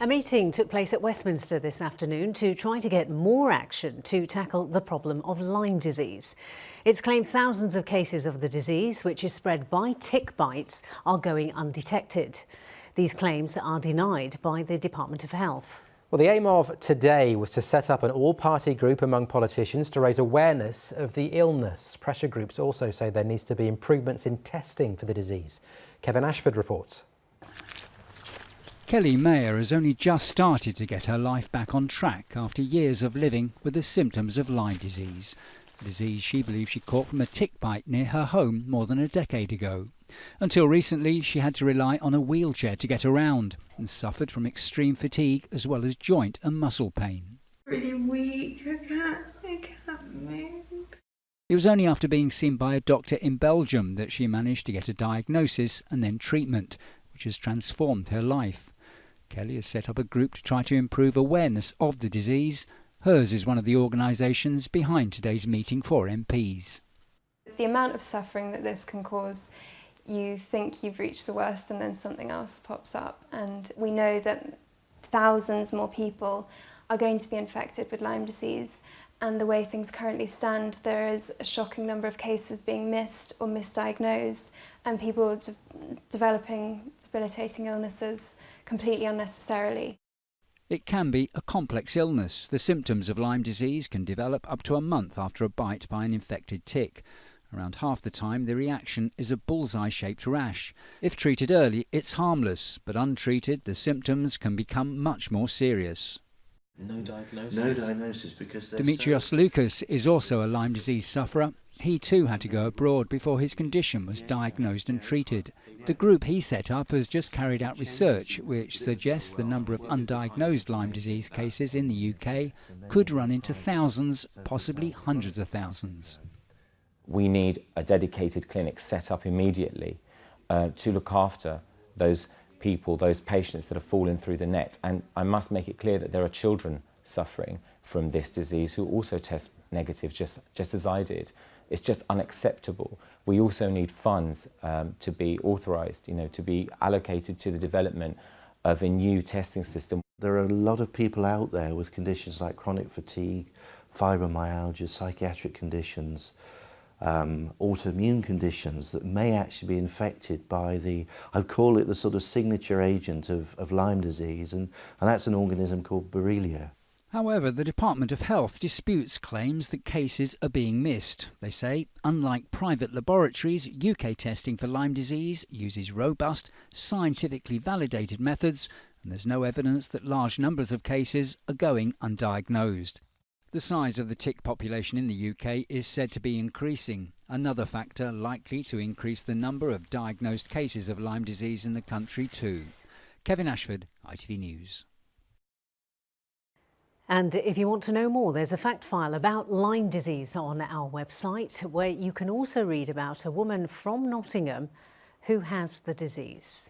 A meeting took place at Westminster this afternoon to try to get more action to tackle the problem of Lyme disease. It's claimed thousands of cases of the disease, which is spread by tick bites, are going undetected. These claims are denied by the Department of Health. Well, the aim of today was to set up an all-party group among politicians to raise awareness of the illness. Pressure groups also say there needs to be improvements in testing for the disease. Kevin Ashford reports. Kellie Maher has only just started to get her life back on track after years of living with the symptoms of Lyme disease, a disease she believes she caught from a tick bite near her home more than a decade ago. Until recently, she had to rely on a wheelchair to get around and suffered from extreme fatigue as well as joint and muscle pain. Really weak, I can't move. It was only after being seen by a doctor in Belgium that she managed to get a diagnosis and then treatment, which has transformed her life. Kellie has set up a group to try to improve awareness of the disease. Hers is one of the organisations behind today's meeting for MPs. The amount of suffering that this can cause, you think you've reached the worst and then something else pops up. And we know that thousands more people are going to be infected with Lyme disease. And the way things currently stand, there is a shocking number of cases being missed or misdiagnosed and people developing debilitating illnesses completely unnecessarily. It can be a complex illness. The symptoms of Lyme disease can develop up to a month after a bite by an infected tick. Around half the time, the reaction is a bullseye-shaped rash. If treated early, it's harmless, but untreated, the symptoms can become much more serious. No diagnosis? No diagnosis because Demetrios Loukas is also a Lyme disease sufferer. He too had to go abroad before his condition was diagnosed and treated. The group he set up has just carried out research which suggests the number of undiagnosed Lyme disease cases in the UK could run into thousands, possibly hundreds of thousands. We need a dedicated clinic set up immediately to look after those people, those patients that have fallen through the net. And I must make it clear that there are children suffering from this disease who also test negative, just as I did. It's just unacceptable. We also need funds to be authorised, to be allocated to the development of a new testing system. There are a lot of people out there with conditions like chronic fatigue, fibromyalgia, psychiatric conditions, autoimmune conditions that may actually be infected by I call it the sort of signature agent of Lyme disease, and that's an organism called Borrelia. However, the Department of Health disputes claims that cases are being missed. They say, unlike private laboratories, UK testing for Lyme disease uses robust, scientifically validated methods, and there's no evidence that large numbers of cases are going undiagnosed. The size of the tick population in the UK is said to be increasing, another factor likely to increase the number of diagnosed cases of Lyme disease in the country too. Kevin Ashford, ITV News. And if you want to know more, there's a fact file about Lyme disease on our website, where you can also read about a woman from Nottingham who has the disease.